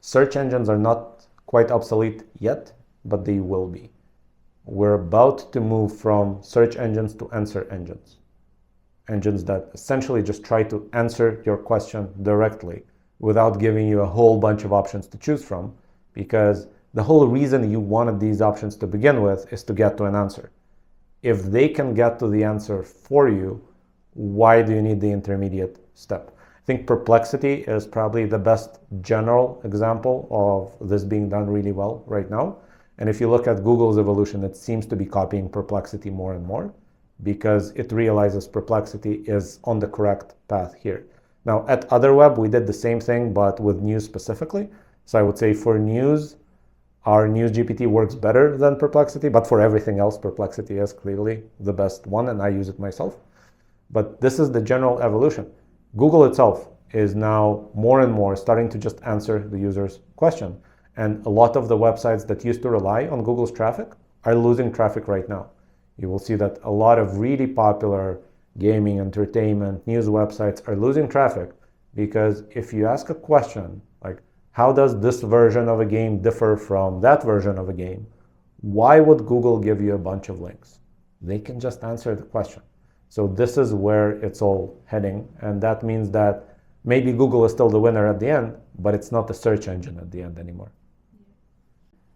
Search engines are not quite obsolete yet, but they will be. We're about to move from search engines to answer engines. Engines that essentially just try to answer your question directly without giving you a whole bunch of options to choose from, because the whole reason you wanted these options to begin with is to get to an answer. If they can get to the answer for you, why do you need the intermediate step? I think Perplexity is probably the best general example of this being done really well right now. And if you look at Google's evolution, it seems to be copying Perplexity more and more because it realizes Perplexity is on the correct path here. Now, at OtherWeb, we did the same thing, but with news specifically. So I would say for news, our News GPT works better than Perplexity, but for everything else, Perplexity is clearly the best one, and I use it myself. But this is the general evolution. Google itself is now more and more starting to just answer the user's question. And a lot of the websites that used to rely on Google's traffic are losing traffic right now. You will see that a lot of really popular gaming, entertainment, news websites are losing traffic because if you ask a question like, how does this version of a game differ from that version of a game? Why would Google give you a bunch of links? They can just answer the question. So this is where it's all heading. And that means that maybe Google is still the winner at the end, but it's not the search engine at the end anymore.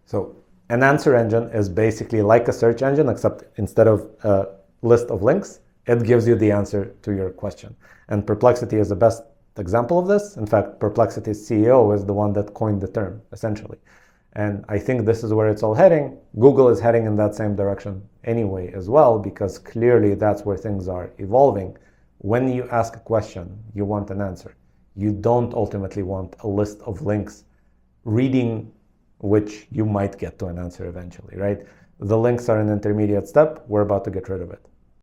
So an answer engine is basically like a search engine, except instead of a list of links, it gives you the answer to your question. And Perplexity is the best example of this. In fact, Perplexity's CEO is the one that coined the term, essentially. And I think this is where it's all heading. Google is heading in that same direction anyway as well, because clearly that's where things are evolving. When you ask a question, you want an answer. You don't ultimately want a list of links reading which you might get to an answer eventually, right? The links are an intermediate step. We're about to get rid of it.